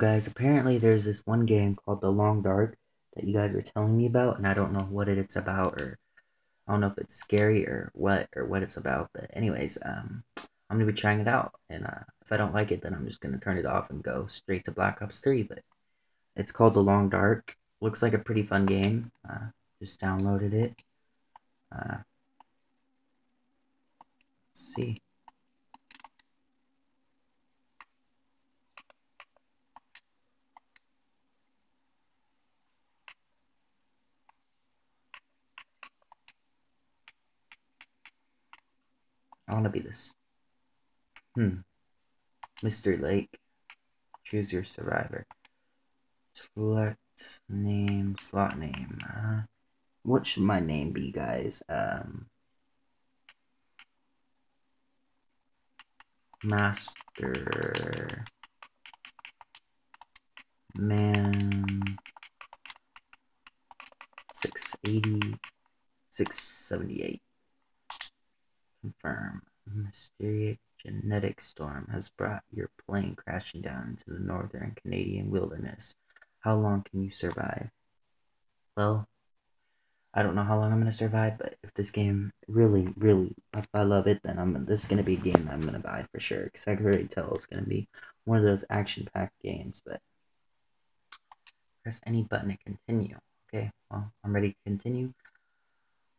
guys, apparently there's this one game called The Long Dark that you guys are telling me about, and I don't know what it's about, or I don't know if it's scary or what it's about. But anyways, I'm gonna be trying it out, and if I don't like it, then I'm just gonna turn it off and go straight to Black Ops 3. But it's called The Long Dark. Looks like a pretty fun game. Just downloaded it. Let's see. I want to be this. Mr. Lake. Choose your survivor. Select name, slot name. What should my name be, guys? Master Man 680 678. Confirm. Mysterious genetic storm has brought your plane crashing down into the northern Canadian wilderness. How long can you survive? Well, I don't know how long I'm gonna survive, but if this game really, if I love it, then this is gonna be a game that I'm gonna buy for sure. Cause I can already tell it's gonna be one of those action-packed games. But press any button to continue. Okay, well, I'm ready to continue.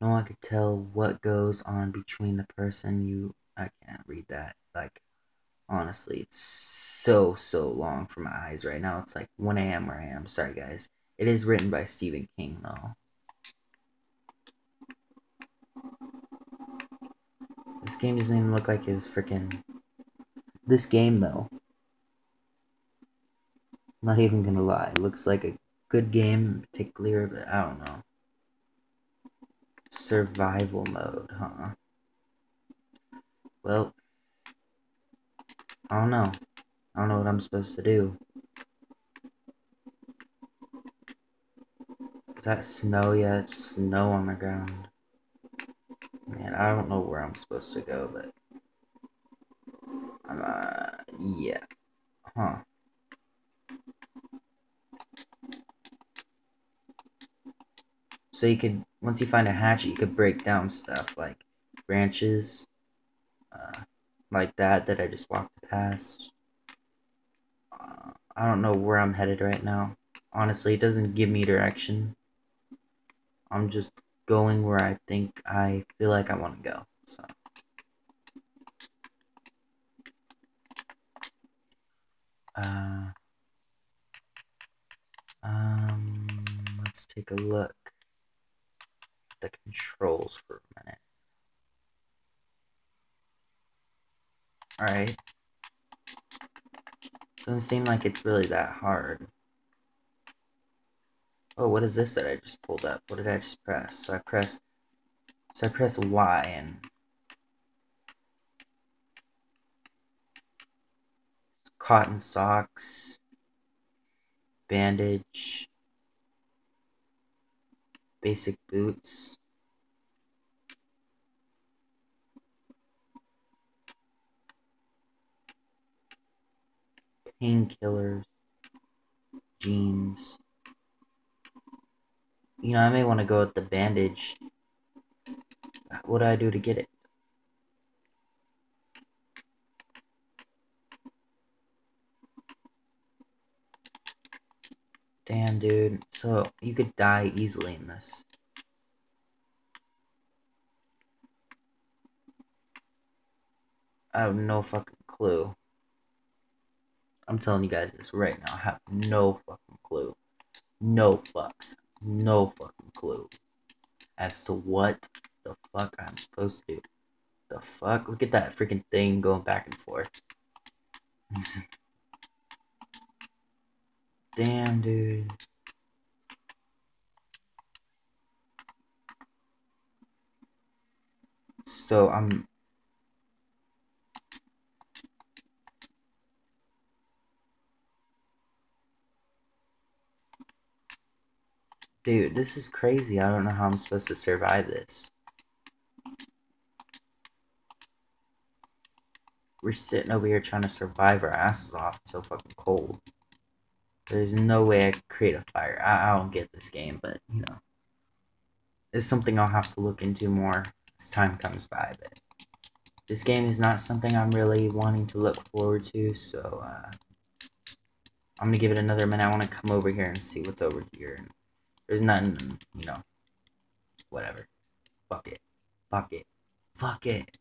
No one could tell what goes on between the person you. I can't read that. Like, honestly, it's so long for my eyes right now. It's like 1 a.m. where I am. Sorry, guys. It is written by Stephen King, though. This game doesn't even look like it was freaking. This game, though. Not even gonna lie. It looks like a good game, particularly, but I don't know. Survival mode, huh? Well, I don't know. I don't know what I'm supposed to do. Is that snow? Yeah, it's snow on the ground. Man, I don't know where I'm supposed to go, but yeah. Huh. So you could, once you find a hatchet, you could break down stuff like branches, like that I just walked past. I don't know where I'm headed right now. Honestly, it doesn't give me direction. I'm just going where I feel like I want to go. So. Let's take a look at the controls for a minute. Alright. Doesn't seem like it's really that hard. Oh, what is this that I just pulled up? What did I just press? So I press Y and cotton socks, bandage, basic boots. Painkillers, jeans. You know, I may want to go with the bandage. What do I do to get it? Damn, dude. So, you could die easily in this. I have no fucking clue. I'm telling you guys this right now. I have no fucking clue. No fucks. No fucking clue as to what the fuck I'm supposed to do. The fuck? Look at that freaking thing going back and forth. Damn, dude. So I'm. Dude, this is crazy. I don't know how I'm supposed to survive this. We're sitting over here trying to survive our asses off. It's so fucking cold. There's no way I could create a fire. I don't get this game, but, you know. It's something I'll have to look into more as time comes by, but this game is not something I'm really wanting to look forward to, so, I'm gonna give it another minute. I want to come over here and see what's over here. There's nothing, you know, whatever. Fuck it. Fuck it. Fuck it.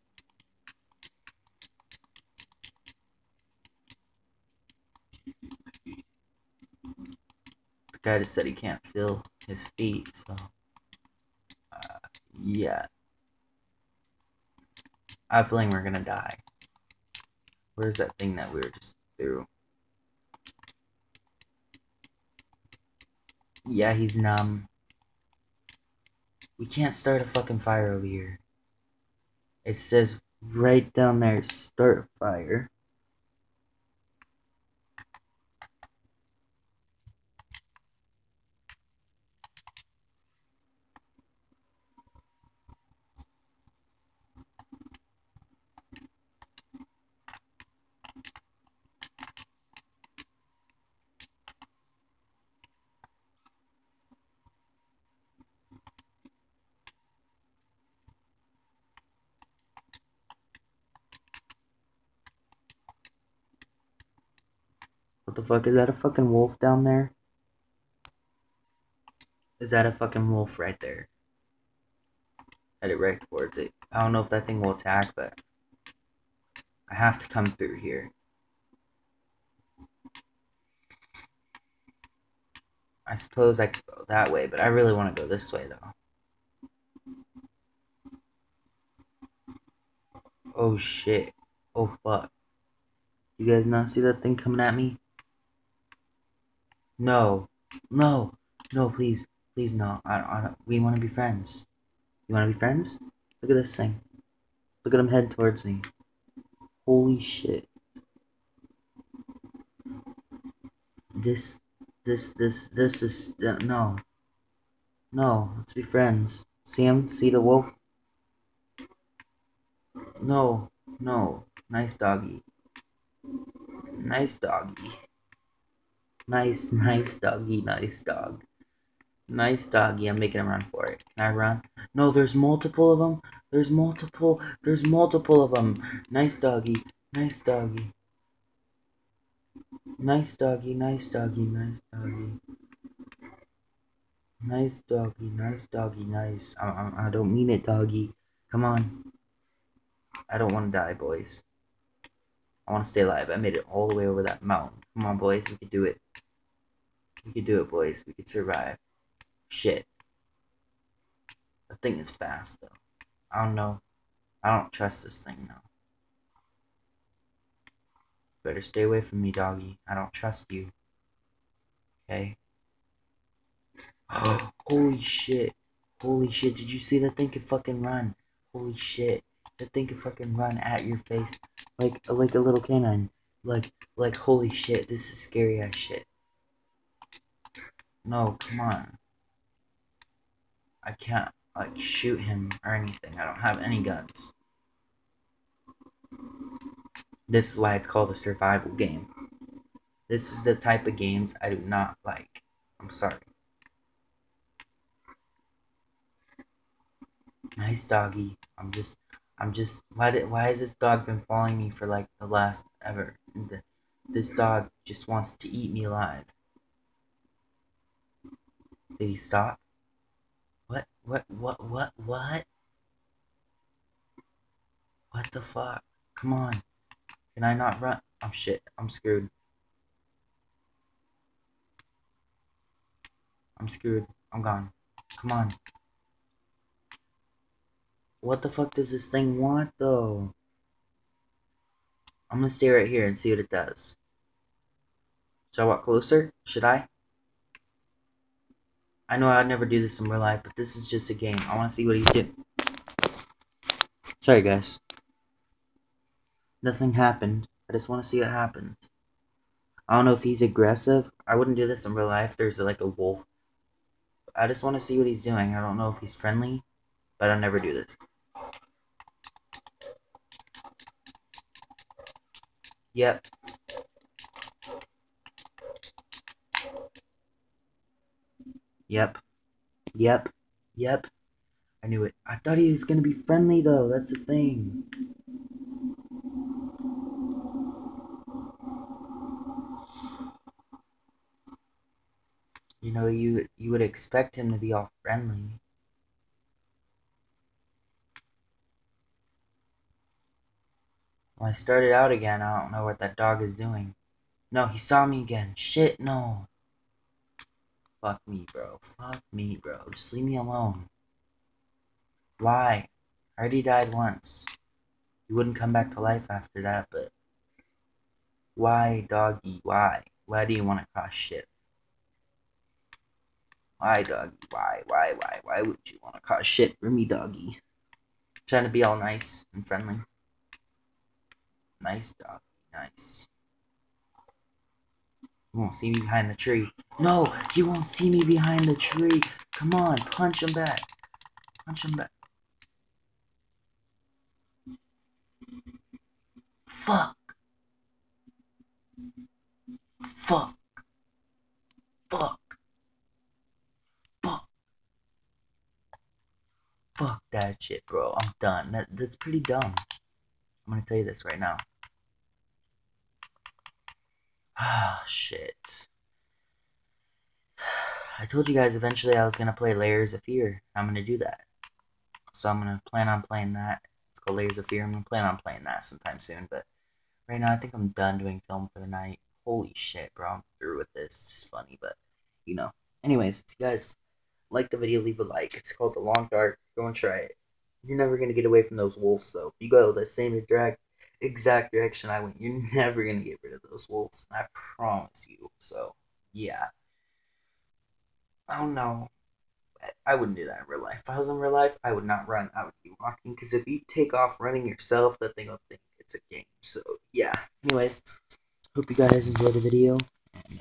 The guy just said he can't feel his feet, so, yeah. I have a feeling we're gonna die. Where's that thing that we were just through? Yeah, he's numb. We can't start a fucking fire over here. It says right down there, start fire. What the fuck? Is that a fucking wolf down there? Is that a fucking wolf right there? Headed right towards it. I don't know if that thing will attack, but I have to come through here. I suppose I could go that way, but I really want to go this way, though. Oh, shit. Oh, fuck. You guys not see that thing coming at me? No. No. No, please. Please, no. I don't. We want to be friends. You want to be friends? Look at this thing. Look at him head towards me. Holy shit. This is, no. No, let's be friends. See him? See the wolf? No. No. Nice doggy. Nice doggy. Nice doggy, nice dog. Nice doggy, I'm making him run for it. Can I run? No, there's multiple of them. There's multiple of them. Nice doggy, nice doggy. Nice doggy, nice doggy, nice doggy. Nice doggy, nice doggy, nice. I don't mean it, doggy. Come on. I don't want to die, boys. I want to stay alive. I made it all the way over that mountain. Come on, boys. We could do it. We could do it, boys. We could survive. Shit. The thing is fast, though. I don't know. I don't trust this thing now. Better stay away from me, doggy. I don't trust you. Okay? Holy shit. Holy shit. Did you see that thing could fucking run? Holy shit. That thing could fucking run at your face like a little canine. Like holy shit. This is scary ass shit. No, come on. I can't like shoot him or anything. I don't have any guns. This is why it's called a survival game. This is the type of games I do not like. I'm sorry. Nice doggy. Why has this dog been following me for like the last ever? This dog just wants to eat me alive. Did he stop? What? What? What the fuck? Come on. Can I not run? Oh shit. I'm screwed. I'm screwed. I'm gone. Come on. What the fuck does this thing want though? I'm gonna stay right here and see what it does. Should I walk closer? Should I? I know I'd never do this in real life, but this is just a game. I want to see what he's doing. Sorry, guys. Nothing happened. I just want to see what happens. I don't know if he's aggressive. I wouldn't do this in real life. There's like a wolf. I just want to see what he's doing. I don't know if he's friendly, but I'll never do this. Yep. Yep. Yep. Yep. I knew it. I thought he was gonna be friendly though. That's the thing. You know, you would expect him to be all friendly. Well, I started out again. I don't know what that dog is doing. No, he saw me again. Shit, no. Fuck me, bro. Fuck me, bro. Just leave me alone. Why? I already died once. You wouldn't come back to life after that, but why, doggy? Why? Why do you want to cause shit? Why, doggy? Why would you want to cause shit for me, doggy? Trying to be all nice and friendly. Nice, doggy. Nice. You won't see me behind the tree. No, you won't see me behind the tree. Come on, punch him back. Punch him back. Fuck. Fuck. Fuck. Fuck. Fuck that shit, bro. I'm done. That's pretty dumb. I'm gonna tell you this right now. Ah, shit. I told you guys eventually I was gonna play Layers of Fear. I'm gonna do that. So I'm gonna plan on playing that. It's called Layers of Fear. I'm gonna plan on playing that sometime soon. But right now, I think I'm done doing film for the night. Holy shit, bro. I'm through with this. It's funny, but you know. Anyways, if you guys like the video, leave a like. It's called The Long Dark. Go and try it. You're never gonna get away from those wolves, though. If you go the same exact direction I went, you're never gonna get rid of those wolves. I promise you. So yeah. I don't know. I wouldn't do that in real life. If I was in real life, I would not run. I would be walking. Because if you take off running yourself, that thing will think it's a game. So yeah. Anyways, hope you guys enjoyed the video, and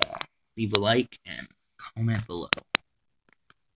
leave a like and comment below.